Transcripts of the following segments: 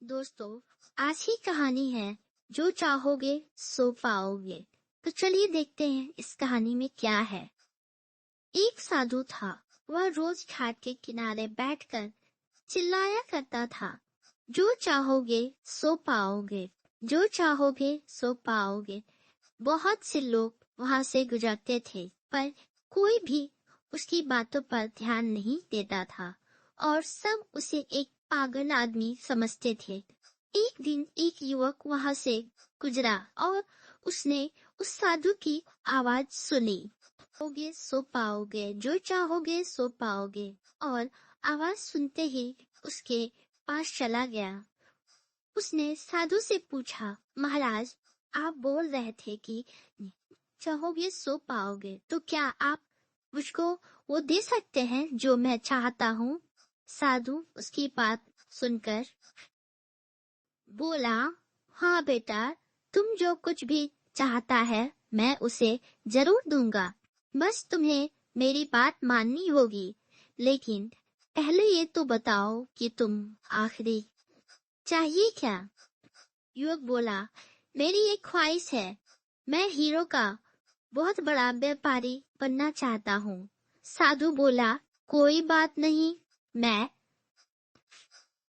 दोस्तों, आज की कहानी है जो चाहोगे सो पाओगे। तो चलिए देखते हैं इस कहानी में क्या है। एक साधु था। वह रोज घाट के किनारे बैठकर चिल्लाया करता था, जो चाहोगे सो पाओगे, जो चाहोगे सो पाओगे। बहुत से लोग वहां से गुजरते थे, पर कोई भी उसकी बातों पर ध्यान नहीं देता था और सब उसे एक पागल आदमी समझते थे। एक दिन एक युवक वहां से गुजरा और उसने उस साधु की आवाज सुनी, चाहोगे सो पाओगे, जो चाहोगे सो पाओगे। और आवाज सुनते ही उसके पास चला गया। उसने साधु से पूछा, महाराज, आप बोल रहे थे कि चाहोगे सो पाओगे, तो क्या आप मुझको वो दे सकते हैं जो मैं चाहता हूँ? साधु उसकी बात सुनकर बोला, हाँ बेटा, तुम जो कुछ भी चाहता है मैं उसे जरूर दूंगा। बस तुम्हें मेरी बात माननी होगी। लेकिन पहले ये तो बताओ कि तुम आखिरी चाहिए क्या? युवक बोला, मेरी एक ख्वाहिश है। मैं हीरो का बहुत बड़ा व्यापारी बनना चाहता हूँ। साधु बोला, कोई बात नहीं, मैं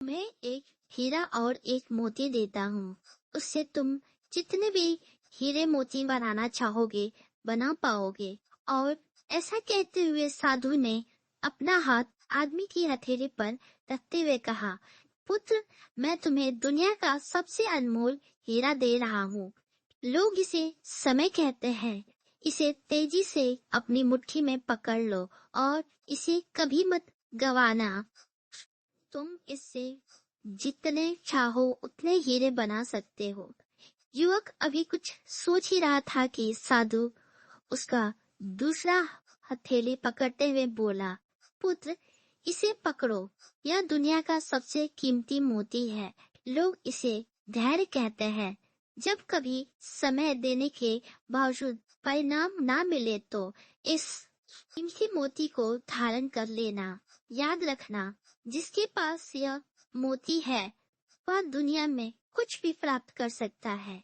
तुम्हें एक हीरा और एक मोती देता हूँ। उससे तुम जितने भी हीरे मोती बनाना चाहोगे बना पाओगे। और ऐसा कहते हुए साधु ने अपना हाथ आदमी की हथेली पर रखते हुए कहा, पुत्र, मैं तुम्हें दुनिया का सबसे अनमोल हीरा दे रहा हूँ। लोग इसे समय कहते हैं। इसे तेजी से अपनी मुट्ठी में पकड़ लो और इसे कभी मत गवाना। तुम इससे जितने चाहो उतने हीरे बना सकते हो। युवक अभी कुछ सोच ही रहा था कि साधु उसका दूसरा हथेली पकड़ते हुए बोला, पुत्र, इसे पकड़ो। यह दुनिया का सबसे कीमती मोती है। लोग इसे धैर्य कहते हैं। जब कभी समय देने के बावजूद परिणाम ना मिले तो इस कीमती मोती को धारण कर लेना। याद रखना, जिसके पास यह मोती है वह दुनिया में कुछ भी प्राप्त कर सकता है।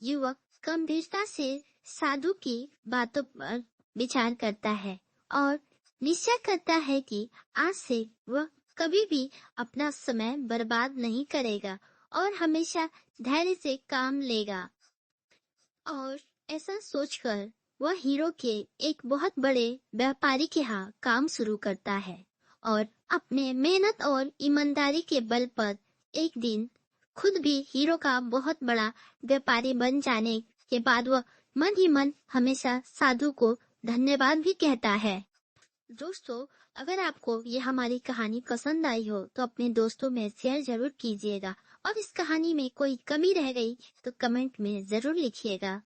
युवक गंभीरता से साधु की बातों पर विचार करता है और निश्चय करता है कि आज से वह कभी भी अपना समय बर्बाद नहीं करेगा और हमेशा धैर्य से काम लेगा। और ऐसा सोचकर वह हीरो के एक बहुत बड़े व्यापारी के यहाँ काम शुरू करता है और अपने मेहनत और ईमानदारी के बल पर एक दिन खुद भी हीरो का बहुत बड़ा व्यापारी बन जाने के बाद वह मन ही मन हमेशा साधु को धन्यवाद भी कहता है। दोस्तों, अगर आपको ये हमारी कहानी पसंद आई हो तो अपने दोस्तों में शेयर जरूर कीजिएगा और इस कहानी में कोई कमी रह गई तो कमेंट में जरूर लिखिएगा।